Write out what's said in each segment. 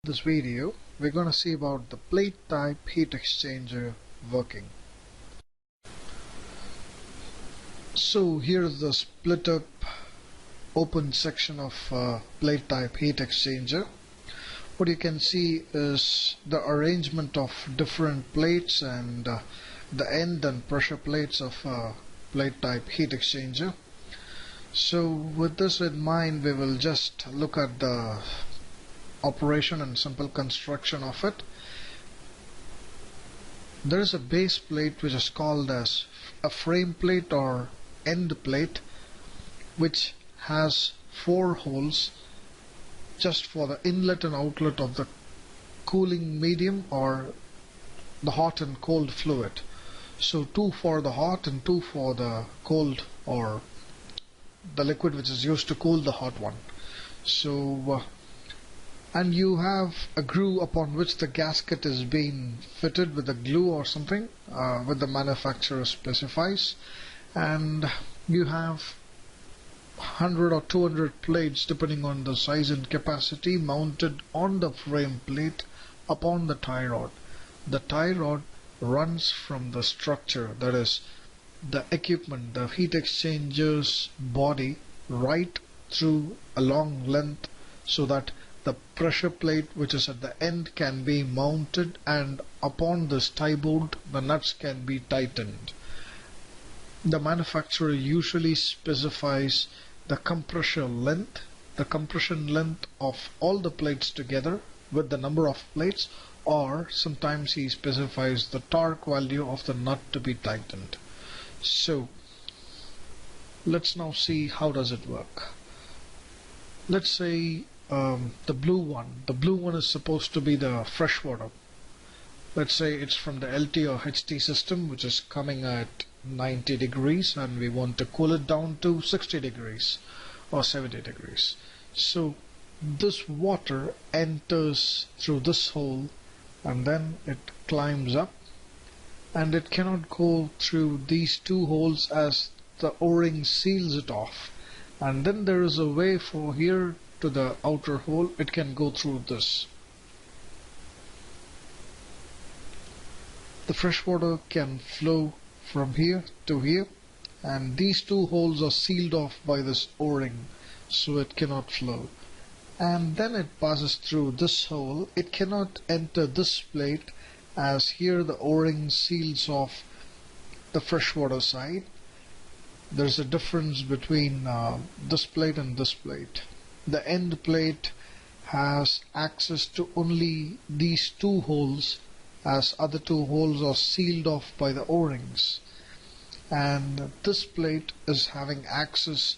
This video we're going to see about the plate type heat exchanger working. So here's the split up open section of plate type heat exchanger. What you can see is the arrangement of different plates and the end and pressure plates of plate type heat exchanger. So with this in mind, we will just look at the operation and simple construction of it. There is a base plate which is called as a frame plate or end plate, which has 4 holes just for the inlet and outlet of the cooling medium or the hot and cold fluid. So 2 for the hot and 2 for the cold, or the liquid which is used to cool the hot one. So and you have a groove upon which the gasket is being fitted with a glue or something, which the manufacturer specifies, and you have 100 or 200 plates depending on the size and capacity mounted on the frame plate upon the tie rod. The tie rod runs from the structure, that is the equipment, the heat exchanger's body, right through a long length, so that the pressure plate which is at the end can be mounted, and upon this tie bolt the nuts can be tightened. The manufacturer usually specifies the compression length of all the plates together with the number of plates, or sometimes he specifies the torque value of the nut to be tightened. So let's now see how does it work. Let's say the blue one is supposed to be the fresh water. Let's say it's from the LT or HT system, which is coming at 90 degrees, and we want to cool it down to 60 degrees or 70 degrees. So this water enters through this hole and then it climbs up, and it cannot go through these 2 holes as the O-ring seals it off, and then there is a way for here to the outer hole. It can go through this. The fresh water can flow from here to here, and these 2 holes are sealed off by this O-ring, so it cannot flow. And then it passes through this hole. It cannot enter this plate as here the O-ring seals off the freshwater side. There's a difference between this plate and this plate. The end plate has access to only these 2 holes, as other 2 holes are sealed off by the O-rings, and this plate is having access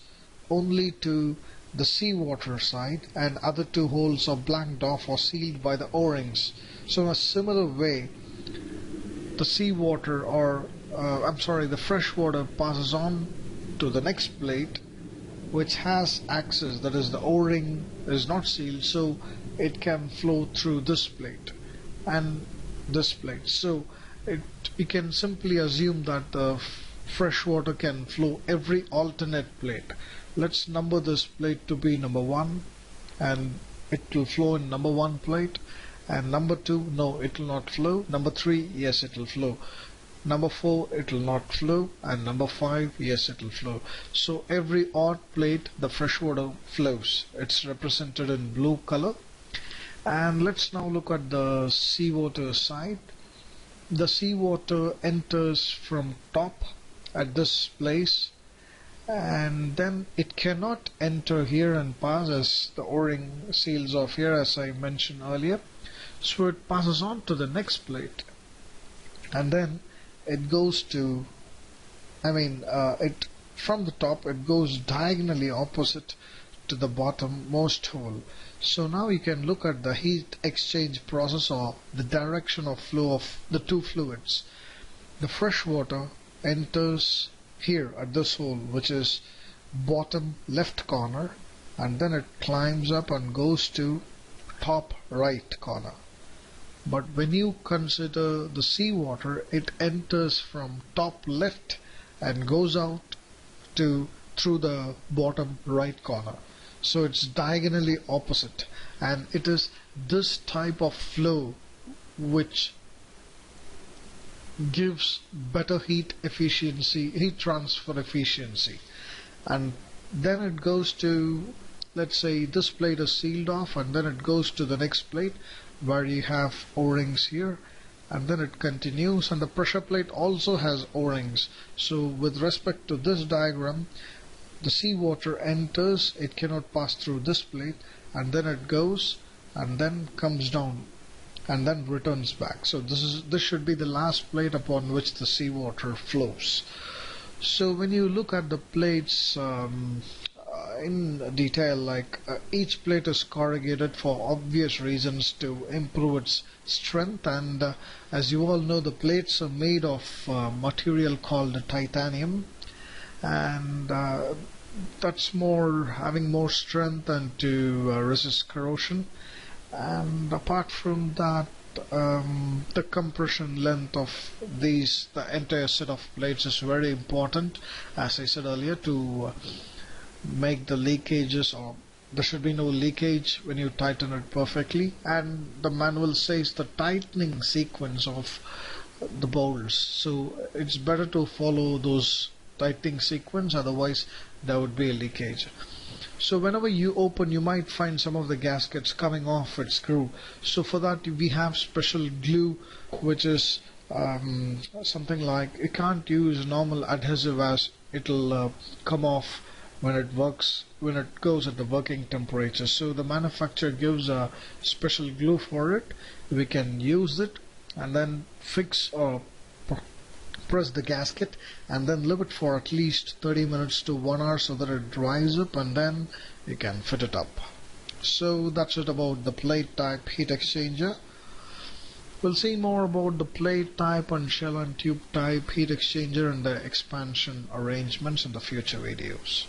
only to the seawater side, and other 2 holes are blanked off or sealed by the O-rings. So in a similar way, the seawater or the fresh water passes on to the next plate, which has access, that is the O-ring is not sealed, so it can flow through this plate and this plate. So we can simply assume that the fresh water can flow every alternate plate. Let's number this plate to be number 1, and it will flow in number 1 plate, and number 2, no, it will not flow. Number 3, yes, it will flow. Number 4, it will not flow, and number 5, yes, it will flow. So every odd plate the fresh water flows. It's represented in blue color. And let's now look at the seawater side. The seawater enters from top at this place, and then it cannot enter here and pass as the O-ring seals off here, as I mentioned earlier. So it passes on to the next plate, and then it goes to, from the top it goes diagonally opposite to the bottommost hole. So now you can look at the heat exchange process, or the direction of flow of the 2 fluids. The fresh water enters here at this hole, which is bottom left corner, and then it climbs up and goes to top right corner. But when you consider the seawater, it enters from top left and goes out through the bottom right corner. so it's diagonally opposite, and it is this type of flow which gives better heat transfer efficiency. And then it goes to, let's say this plate is sealed off, and then it goes to the next plate where you have O-rings here, and then it continues, and the pressure plate also has O-rings. So with respect to this diagram, the seawater enters, it cannot pass through this plate, and then it goes and then comes down and then returns back. So this should be the last plate upon which the seawater flows. So when you look at the plates in detail, like each plate is corrugated for obvious reasons to improve its strength, and as you all know, the plates are made of material called titanium, and that's having more strength and to resist corrosion. And apart from that, the compression length of the entire set of plates is very important, as I said earlier, to make the leakages, or there should be no leakage when you tighten it perfectly. And the manual says the tightening sequence of the bolts, so it's better to follow those tightening sequence, otherwise there would be a leakage. So whenever you open, you might find some of the gaskets coming off its screw. So for that we have special glue, which is something like, you can't use normal adhesive, as it'll come off when it goes at the working temperature. So the manufacturer gives a special glue for it. We can use it and then fix or press the gasket, and then leave it for at least 30 minutes to 1 hour so that it dries up, and then you can fit it up. So that's it about the plate type heat exchanger. We'll see more about the plate type and shell and tube type heat exchanger and the expansion arrangements in the future videos.